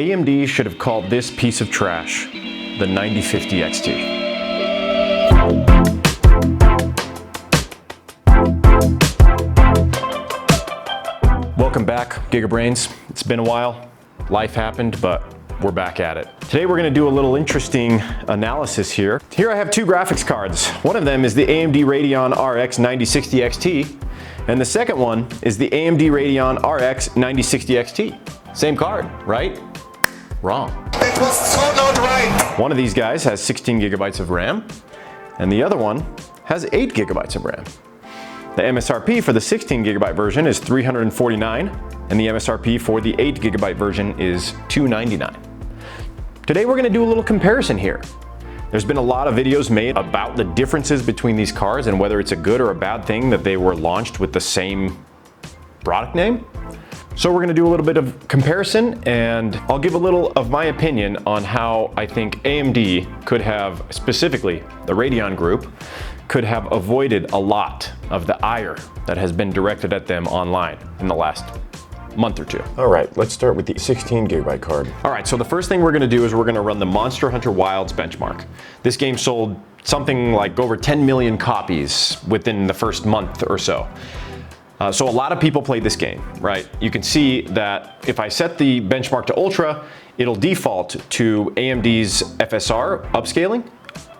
AMD should have called this piece of trash the 9050 XT. Welcome back, GigaBrains. It's been a while. Life happened, but we're back at it. Today we're going to do a little interesting analysis here. Here I have two graphics cards. One of them is the AMD Radeon RX 9060 XT, and the second one is the AMD Radeon RX 9060 XT. Same card, right? Wrong. It was so not right. One of these guys has 16 gigabytes of RAM, and the other one has 8 gigabytes of RAM. The MSRP for the 16 gigabyte version is $349, and the MSRP for the 8 gigabyte version is $299. Today we're going to do a little comparison here. There's been a lot of videos made about the differences between these cards and whether it's a good or a bad thing that they were launched with the same product name. So we're going to do a little bit of comparison, and I'll give a little of my opinion on how I think AMD could have, specifically the Radeon group, could have avoided a lot of the ire that has been directed at them online in the last month or two. All right, let's start with the 16 gigabyte card. All right, so the first thing we're gonna do is we're gonna run the Monster Hunter Wilds benchmark. This game sold something like over 10 million copies within the first month or so. So a lot of people played this game, right? You can see that if I set the benchmark to Ultra, it'll default to AMD's FSR upscaling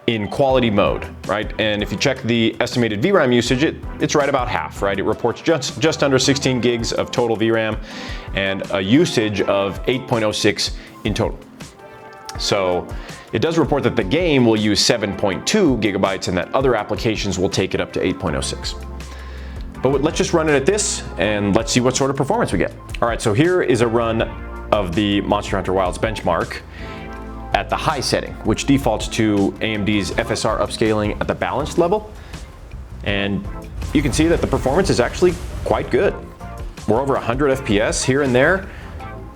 in quality mode, right? And if you check the estimated VRAM usage, it's right about half, right? It reports just under 16 gigs of total VRAM and a usage of 8.06 in total. So it does report that the game will use 7.2 gigabytes and that other applications will take it up to 8.06. But let's just run it at this and let's see what sort of performance we get. All right, so here is a run of the Monster Hunter Wilds benchmark at the high setting, which defaults to AMD's FSR upscaling at the balanced level. And you can see that the performance is actually quite good. We're over 100 FPS here and there,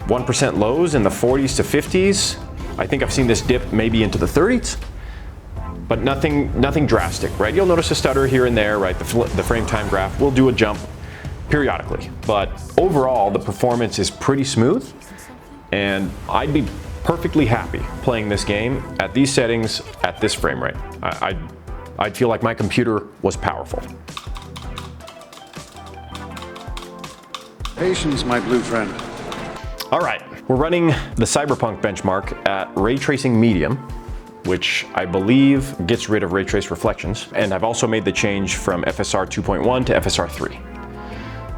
1% lows in the 40s to 50s. I think I've seen this dip maybe into the 30s, but nothing drastic, right? You'll notice a stutter here and there, right? The frame time graph will do a jump periodically, but overall the performance is pretty smooth, and I'd be perfectly happy playing this game at these settings at this frame rate. I'd feel like my computer was powerful. Patience, my blue friend. All right, we're running the Cyberpunk benchmark at ray tracing medium, which I believe gets rid of ray trace reflections. And I've also made the change from FSR 2.1 to FSR 3.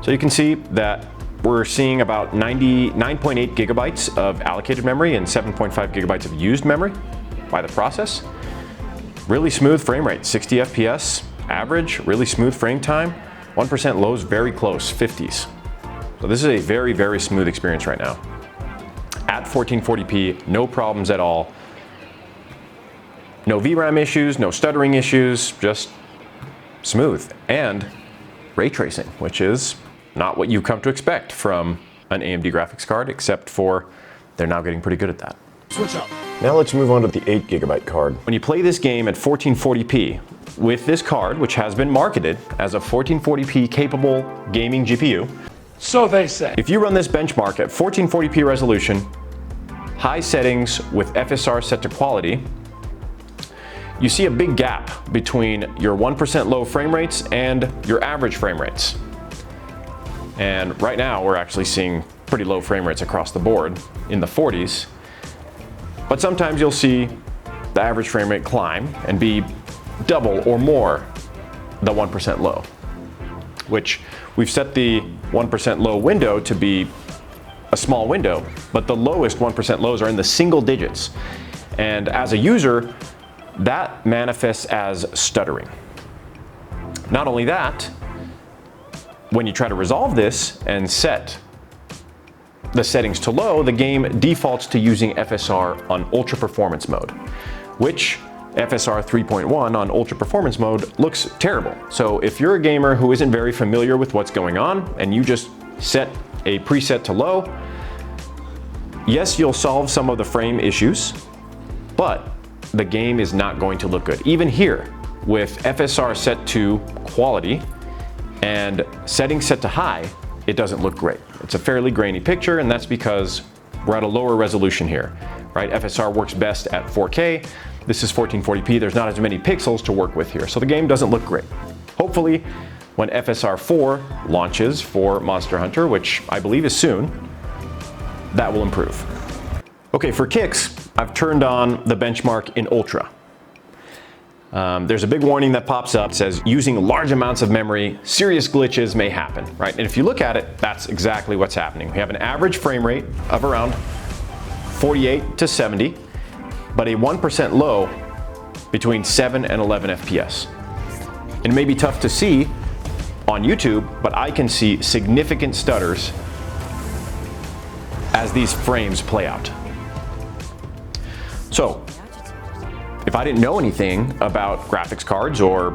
So you can see that we're seeing about 9.8 gigabytes of allocated memory and 7.5 gigabytes of used memory by the process. Really smooth frame rate, 60 FPS average, really smooth frame time, 1% lows, very close, 50s. So this is a very, very smooth experience right now. At 1440p, no problems at all. No VRAM issues, no stuttering issues, just smooth. And ray tracing, which is not what you come to expect from an AMD graphics card, except for they're now getting pretty good at that. Switch up. Now let's move on to the 8 gigabyte card. When you play this game at 1440p with this card, which has been marketed as a 1440p capable gaming GPU, So they say. if you run this benchmark at 1440p resolution, high settings with FSR set to quality, you see a big gap between your 1% low frame rates and your average frame rates. And right now we're actually seeing pretty low frame rates across the board in the 40s. But sometimes you'll see the average frame rate climb and be double or more the 1% low, which we've set the 1% low window to be a small window, but the lowest 1% lows are in the single digits. And as a user, that manifests as stuttering. Not only that, when you try to resolve this and set the settings to low, the game defaults to using FSR on ultra performance mode, which FSR 3.1 on ultra performance mode looks terrible. So if you're a gamer who isn't very familiar with what's going on and you just set a preset to low, yes, you'll solve some of the frame issues, but the game is not going to look good. Even here, with FSR set to quality and settings set to high, it doesn't look great. It's a fairly grainy picture, and that's because We're at a lower resolution here, right? FSR works best at 4K. This is 1440p. There's not as many pixels to work with here, so the game doesn't look great. Hopefully, when FSR 4 launches for Monster Hunter, which I believe is soon, that will improve. Okay, for kicks, I've turned on the benchmark in Ultra. There's a big warning that pops up. It says, using large amounts of memory, serious glitches may happen, right? And if you look at it, that's exactly what's happening. We have an average frame rate of around 48 to 70, but a 1% low between 7 and 11 FPS. It may be tough to see on YouTube, but I can see significant stutters as these frames play out. So, if I didn't know anything about graphics cards or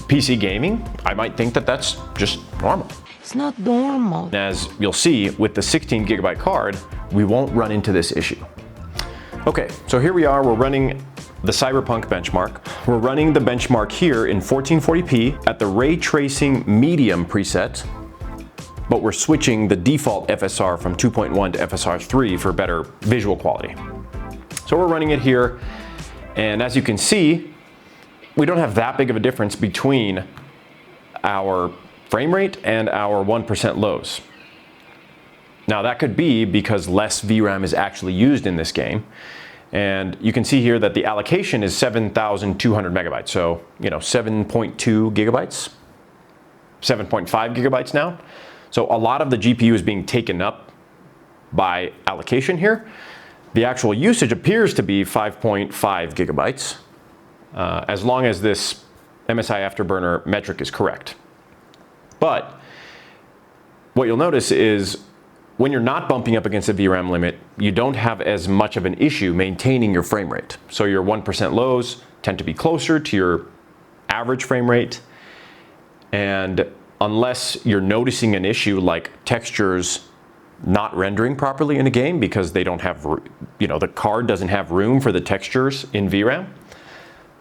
PC gaming, I might think that that's just normal. It's not normal. As you'll see, with the 16 gigabyte card, we won't run into this issue. Okay, so here we are, we're running the Cyberpunk benchmark. We're running the benchmark here in 1440p at the ray tracing medium preset, but we're switching the default FSR from 2.1 to FSR 3 for better visual quality. So we're running it here, and as you can see, we don't have that big of a difference between our frame rate and our 1% lows. Now that could be because less VRAM is actually used in this game. And you can see here that the allocation is 7,200 megabytes. So, 7.2 gigabytes, 7.5 gigabytes now. So a lot of the GPU is being taken up by allocation here. The actual usage appears to be 5.5 gigabytes, as long as this MSI Afterburner metric is correct. But what you'll notice is when you're not bumping up against a VRAM limit, you don't have as much of an issue maintaining your frame rate. So your 1% lows tend to be closer to your average frame rate. And unless you're noticing an issue like textures not rendering properly in a game because they don't have, the card doesn't have room for the textures in VRAM,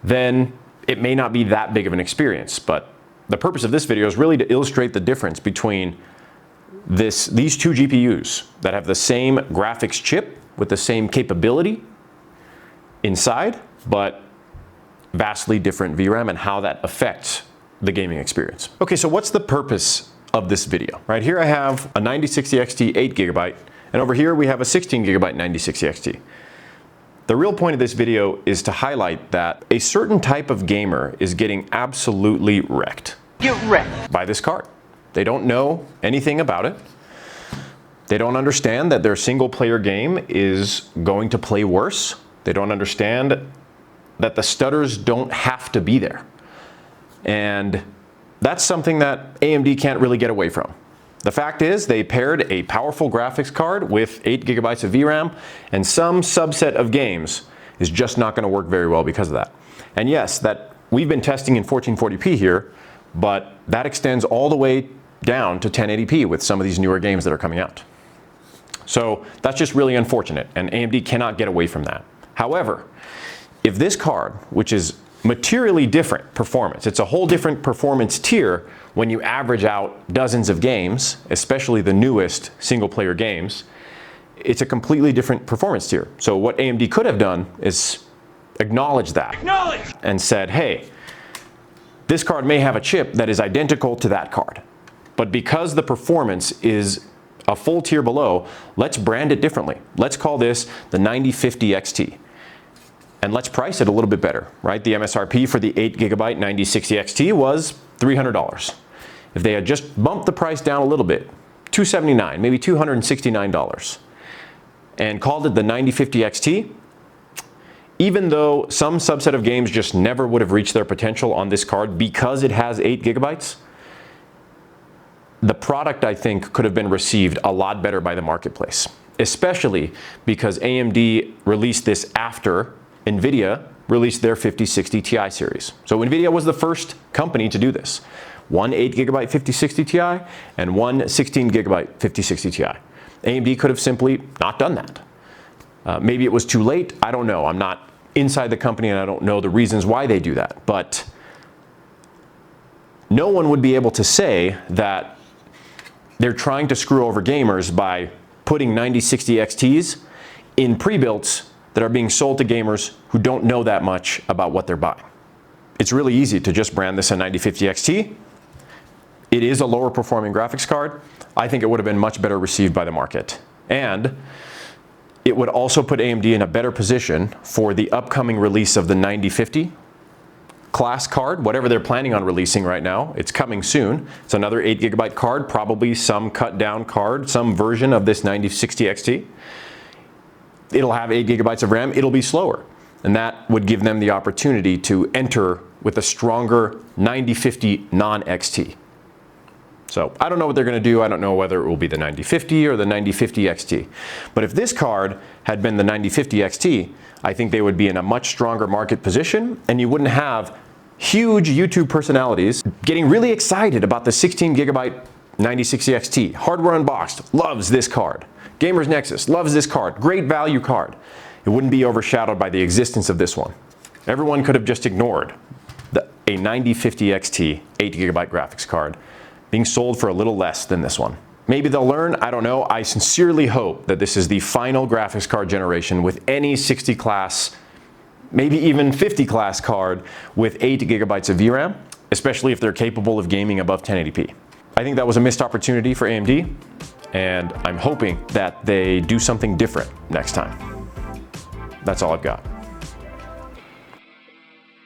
then it may not be that big of an experience. But the purpose of this video is really to illustrate the difference between these two GPUs that have the same graphics chip with the same capability inside, but vastly different VRAM and how that affects the gaming experience. Okay, so what's the purpose of this video? Right here I have a 9060 XT 8 gigabyte, and over here we have a 16 gigabyte 9060 XT. The real point of this video is to highlight that a certain type of gamer is getting absolutely wrecked. Get wrecked. By this card. They don't know anything about it. They don't understand that their single player game is going to play worse. They don't understand that the stutters don't have to be there. And that's something that AMD can't really get away from. The fact is they paired a powerful graphics card with 8 gigabytes of VRAM, and some subset of games is just not going to work very well because of that. And yes, that we've been testing in 1440p here, but that extends all the way down to 1080p with some of these newer games that are coming out. So that's just really unfortunate, and AMD cannot get away from that. However, if this card, which is materially different performance, it's a whole different performance tier when you average out dozens of games, especially the newest single player games, it's a completely different performance tier. So what AMD could have done is acknowledge that. And said, hey, this card may have a chip that is identical to that card, but because the performance is a full tier below, let's brand it differently. Let's call this the 9050 XT. And let's price it a little bit better, right? The MSRP for the 8 gigabyte 9060 XT was $300. If they had just bumped the price down a little bit, $279, maybe $269, and called it the 9050 XT, even though some subset of games just never would have reached their potential on this card because it has 8 gigabytes, the product, I think, could have been received a lot better by the marketplace, especially because AMD released this after Nvidia released their 5060 Ti series. So Nvidia was the first company to do this. One 8 gigabyte 5060 Ti and one 16 gigabyte 5060 Ti. AMD could have simply not done that. Maybe it was too late, I don't know. I'm not inside the company and I don't know the reasons why they do that. But no one would be able to say that they're trying to screw over gamers by putting 9060 XTs in pre-builts that are being sold to gamers who don't know that much about what they're buying. It's really easy to just brand this a 9050 XT. It is a lower performing graphics card. I think it would have been much better received by the market. And it would also put AMD in a better position for the upcoming release of the 9050 class card, whatever they're planning on releasing right now. It's coming soon. It's another 8GB card, probably some cut down card, some version of this 9060 XT. It'll have 8GB of RAM, it'll be slower. And that would give them the opportunity to enter with a stronger 9050 non-XT. So I don't know what they're going to do. I don't know whether it will be the 9050 or the 9050 XT. But if this card had been the 9050 XT, I think they would be in a much stronger market position, and you wouldn't have huge YouTube personalities getting really excited about the 16GB 9060 XT. Hardware Unboxed loves this card. Gamers Nexus loves this card. Great value card. It wouldn't be overshadowed by the existence of this one. Everyone could have just ignored a 9050 XT 8GB graphics card being sold for a little less than this one. Maybe they'll learn, I don't know. I sincerely hope that this is the final graphics card generation with any 60 class, maybe even 50 class card with 8GB of VRAM, especially if they're capable of gaming above 1080p. I think that was a missed opportunity for AMD, and I'm hoping that they do something different next time. That's all I've got.